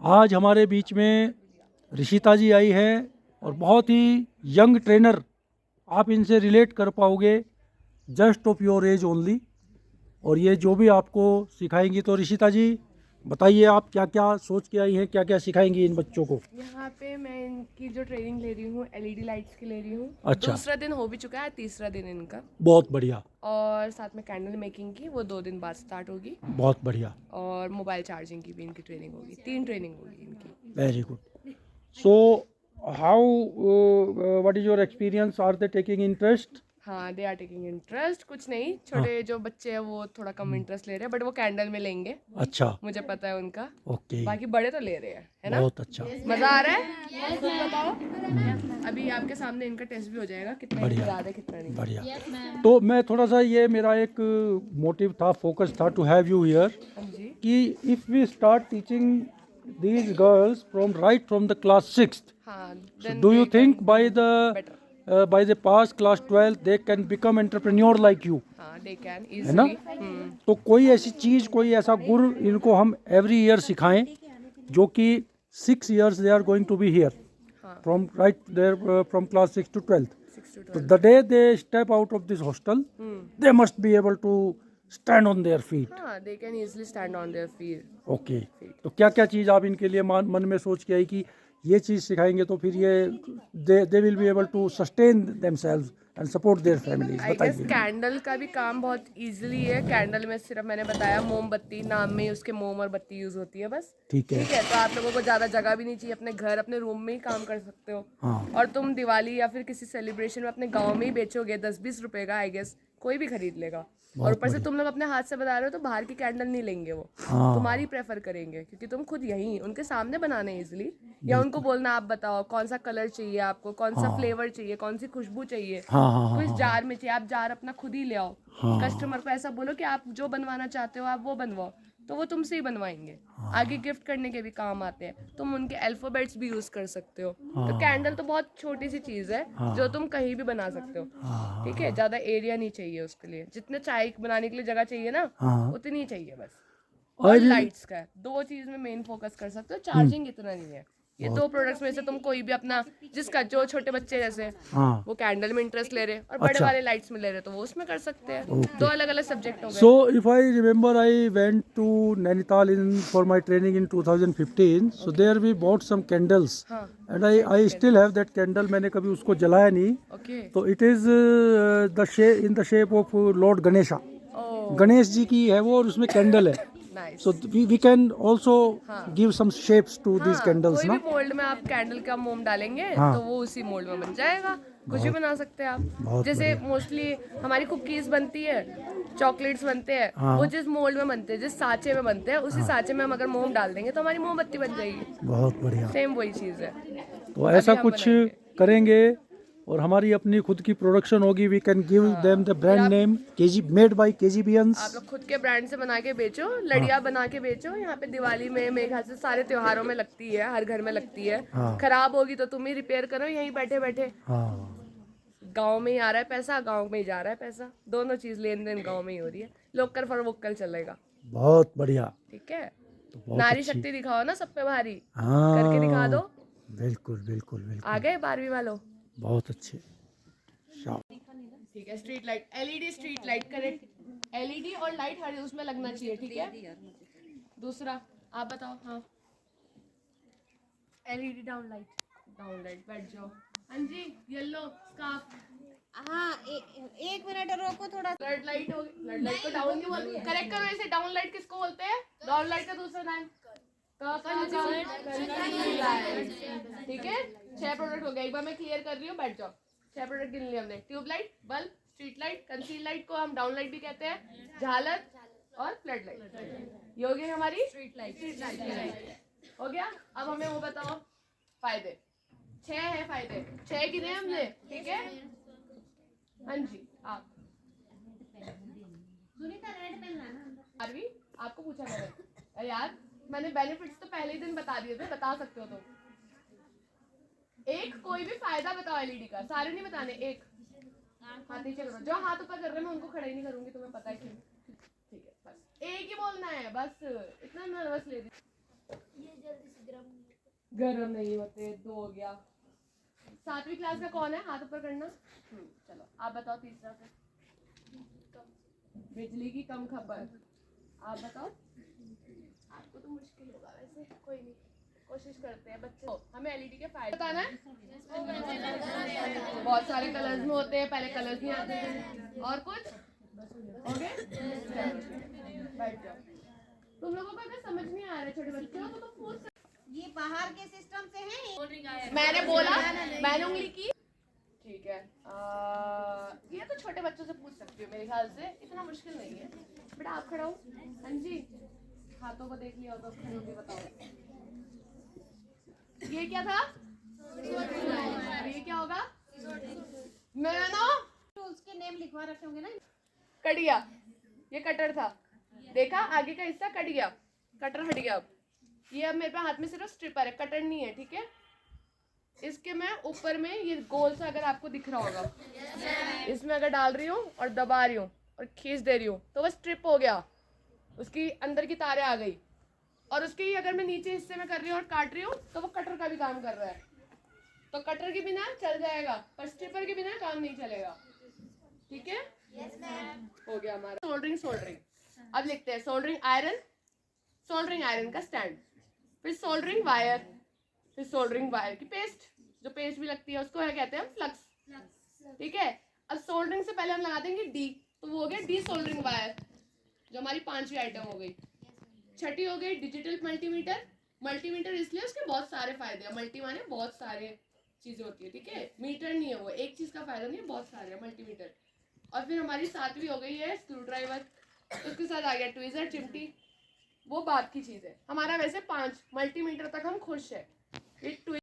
आज हमारे बीच में ऋषिता जी आई है और बहुत ही यंग ट्रेनर, आप इनसे रिलेट कर पाओगे, just of your age only. और ये जो भी आपको सिखाएंगी, तो ऋषिता जी बताइए आप क्या क्या सोच के आई हैं, क्या क्या सिखाएंगी इन बच्चों को। यहाँ पे मैं इनकी जो ट्रेनिंग ले रही हूँ एलईडी लाइट्स की ले रही हूँ। अच्छा। दूसरा दिन हो भी चुका है, तीसरा दिन इनका। बहुत बढ़िया। और साथ में कैंडल मेकिंग की, वो 2 दिन बाद स्टार्ट होगी। बहुत बढ़िया। और मोबाइल चार्जिंग की भी इनकी ट्रेनिंग होगी। 3 ट्रेनिंग होगी इनकी। Very good. So how what is your experience, are they taking interest? हाँ, दे आर टेकिंग इंटरेस्ट। कुछ नहीं, हाँ। छोटे जो बच्चे हैं वो थोड़ा कम इंटरेस्ट ले रहे हैं, बट वो कैंडल में लेंगे। अच्छा। मुझे पता है उनका। ओके। बाकी बड़े तो ले रहे हैं, है ना? बहुत अच्छा। मजा आ रहा है? खुद बताओ। अभी आपके सामने इनका टेस्ट भी हो जाएगा, कितना बढ़िया। याद है कितना नहीं। बढ़िया। तो मैं थोड़ा सा, ये मेरा एक मोटिव था, फोकस था टू हैव यू हियर, हाँ जी। कि if we start teaching these girls from right from the class 6th, हाँ, so then do you they think can by do the better. by the past class 12 they can become entrepreneur like you? हाँ, they can है ना? easily। तो कोई ऐसी चीज़, कोई ऐसा गुर इनको हम एवरी ईयर सिखाएं, जो कि 6 years they are going to be here हाँ, from right there from class 6 to 12th. 6 to So 12। the day they step out of this hostel, they must be able to stand on their feet. हाँ, they can easily stand on their feet। Okay. तो क्या क्या चीज़ आप इनके लिए मन में सोच के आई कि ये चीज़ सिखाएंगे तो फिर ये they will be able to sustain themselves and support their families? I guess बताइए। कैंडल का भी काम बहुत इजीली है। कैंडल में सिर्फ मैंने बताया मोमबत्ती, नाम में ही उसके मोम और बत्ती यूज होती है बस। ठीक है। ठीक है, तो आप लोगों को ज़्यादा जगह भी नहीं चाहिए, अपने घर अपने रूम में ही काम कर सकते हो। हाँ। और तुम दिवाली या फिर किसी सेलिब्रेशन में अपने गांव में ही बेचोगे 10-20 रुपए का, आई गेस कोई भी खरीद लेगा। और ऊपर से तुम लोग अपने हाथ से बना रहे हो, तो बाहर की कैंडल नहीं लेंगे वो, हाँ। तुम्हारी प्रेफर करेंगे, क्योंकि तुम खुद यहीं उनके सामने बनाने इजिली। या उनको बोलना, आप बताओ कौन सा कलर चाहिए आपको, कौन सा फ्लेवर चाहिए, कौन सी खुशबू चाहिए, हाँ हाँ किस हाँ जार में चाहिए, आप जार अपना खुद ही ले आओ। हाँ। कस्टमर को ऐसा बोलो कि आप जो बनवाना चाहते हो आप वो बनवाओ, तो वो तुमसे ही बनवाएंगे। आगे गिफ्ट करने के भी काम आते हैं। तुम उनके अल्फाबेट्स भी यूज कर सकते हो। तो कैंडल तो बहुत छोटी सी चीज है जो तुम कहीं भी बना सकते हो। ठीक है, ज्यादा एरिया नहीं चाहिए उसके लिए। जितने चाय बनाने के लिए जगह चाहिए ना, हाँ। उतनी ही चाहिए बस। और और लाइट्स का है, 2 चीज में मेन फोकस कर सकते हो। चार्जिंग इतना नहीं है। ये 2 प्रोडक्ट्स में से तुम कोई भी अपना, जिसका जो छोटे बच्चे जैसे हाँ। वो कैंडल में इंटरेस्ट ले रहे हैं और बड़े अच्छा। वाले लाइट्स में ले रहे हैं, तो वो उसमें कर सकते हैं। 2 अलग अलग सब्जेक्ट हो गए। So if I remember, I went to Nainital in for my training in 2015. So there we bought some candles, हाँ, and I still have that candle. मैंने कभी उसको जलाया नहीं। ओके। तो it is in the shape of Lord Ganesha. ओह, गणेश जी की है वो, और उसमें कैंडल है। Nice. So we can also give some shapes to these हाँ, candles, कोई ना? भी मोल्ड में आप कैंडल का मोम डालेंगे हाँ। तो वो उसी मोल्ड में बन जाएगा। कुछ भी बना सकते हैं आप। बहुत जैसे बढ़िया। मोस्टली हमारी कुकीज बनती है, चॉकलेट्स बनते हैं, हाँ। वो जिस मोल्ड में बनते हैं, जिस सांचे में बनते हैं, उसी सांचे में हम अगर मोम डाल देंगे तो हमारी मोमबत्ती बन जाएगी। बहुत बढ़िया। सेम वही चीज है। तो ऐसा अभी हम कुछ बनाएंगे। करेंगे और हमारी अपनी खुद की प्रोडक्शन होगी। We can give them the brand आप- name KG, made by KGBians. आप लोग खुद के ब्रांड से बना के बेचो, लड़िया बना के बेचो। यहाँ पे दिवाली में, मेरे ख्याल से सारे त्योहारों में लगती है, हर घर में लगती है। हाँ। खराब होगी तो तुम ही रिपेयर करो यहीं बैठे बैठे। हाँ। गांव में ही आ रहा है पैसा, गांव में ही जा रहा है पैसा। दोनों चीज लेन देन गांव में ही हो रही है। लोकल फॉर वोकल चलेगा। बहुत बढ़िया। ठीक है, तो बहुत नारी अच्छी। शक्ति दिखाओ ना सब पे भारी। हाँ, करके दिखा दो। बिल्कुल बिल्कुल बिल्कुल। आ गए 12वीं वालों। बहुत अच्छे। शाबाश। ठीक है, street light, LED street light, correct. LED और लाइट हर उसमें लगना चाहिए। ठीक है, दूसरा आप बताओ। हाँ, एलईडी डाउन लाइट, बैठ जाओ। हाँ जी, येलो स्कार्फ। हाँ, एक मिनट रोको थोड़ा। फ्लड लाइट हो गई। फ्लड लाइट को डाउन क्यों बोलते हैं? करेक्ट करो इसे। डाउन लाइट किसको बोलते हैं? डाउन लाइट का दूसरा नाम ठीक है। 6 प्रोडक्ट हो गए। एक बार मैं क्लियर कर रही हूँ, बैठ जाओ। 6 प्रोडक्ट गिन लिए हमने। Tube light, bulb, street light, conceal light को हम डाउन लाइट भी कहते हैं, झालर और फ्लड लाइट। ये हो गई हमारी स्ट्रीट लाइट। हो गया। अब हमें वो बताओ फायदे। 6 है फायदे, 6 गिने हमने। ठीक है, हाँ जी। आप आरवी, आपको पूछा मैंने। अरे यार, मैंने बेनिफिट्स तो पहले ही दिन बता दिए थे, बता सकते हो तुम। एक कोई भी फायदा बताओ एलईडी का, सारे नहीं बताने। एक हाथ नीचे करो। जो हाथ ऊपर कर रहे हैं मैं उनको खड़े ही नहीं करूंगी, तुम्हें पता है क्यों। ठीक है, बस एक ही बोलना है, बस इतना नर्वस ले रही। ये जल्दी से गर्म नहीं होते, 2 हो गया। 7वीं क्लास का कौन है, हाथ ऊपर करना। चलो आप बताओ तीसरा फिर। बिजली की कम खपत, आप बताओ। आपको तो मुश्किल होगा वैसे, कोई नहीं, कोशिश करते हैं बच्चों। हमें एलईडी के फायदे बताना है। बहुत सारे कलर्स में होते हैं, पहले कलर्स नहीं आते थे। और कुछ ओके, बैठ जाओ। तुम लोगों को अगर समझ नहीं आ रहा है छोटे बच्चे हो तो तुम पूछ सकते। ये बाहर के सिस्टम से है। मैंने बोला, मैंने उंगली की, ठीक है। ये तो छोटे बच्चों से पूछ सकती हो, मेरे ख्याल से इतना मुश्किल नहीं है। बेटा आप खड़ा हो। हाँ जी, हाथों को देख लिया हो तो खड़े होके बताओ। ये क्या था, ये क्या होगा, मैनो टूल्स के नेम लिखवा रखे होंगे ना। कट गया, ये कटर था, देखा आगे का हिस्सा कट गया, कटर हट गया। अब ये अब मेरे पास हाथ में सिर्फ स्ट्रिपर है, कटर नहीं है, ठीक है। इसके मैं ऊपर में ये गोल सा अगर आपको दिख रहा होगा, इसमें अगर डाल रही हूँ और दबा रही हूँ और खींच दे रही हूँ तो वो स्ट्रिप हो गया, उसकी अंदर की तारें आ गई। और उसके ही अगर मैं नीचे हिस्से में कर रही हूँ और काट रही हूँ तो वो कटर का भी काम कर रहा है। तो कटर के बिना चल जाएगा पर स्ट्रिपर के बिना काम नहीं चलेगा, ठीक है। हो गया हमारा सोल्डरिंग। सोल्डरिंग अब लिखते हैं, सोल्डरिंग आयरन, सोल्डरिंग आयरन का स्टैंड, फिर सोल्डरिंग वायर, फिर सोल्डरिंग वायर की पेस्ट, जो पेस्ट भी लगती है उसको है कहते हैं फ्लक्स, ठीक है। अब सोल्डरिंग से पहले हम लगा देंगे डी, तो वो हो गया डी सोल्डरिंग वायर, जो हमारी 5वीं आइटम हो गई। छठी हो गई डिजिटल मल्टीमीटर। मल्टीमीटर इसलिए उसके बहुत सारे फायदे हैं, मल्टी माने बहुत सारे चीजें होती है, ठीक है। मीटर नहीं है वो, एक चीज का फायदा नहीं है, बहुत सारे मल्टीमीटर। और फिर हमारी 7वीं हो गई है स्क्रू ड्राइवर, उसके साथ आ गया ट्विजर, चिमटी, वो बात की चीज है। हमारा वैसे 5 मल्टीमीटर तक हम खुश है। ये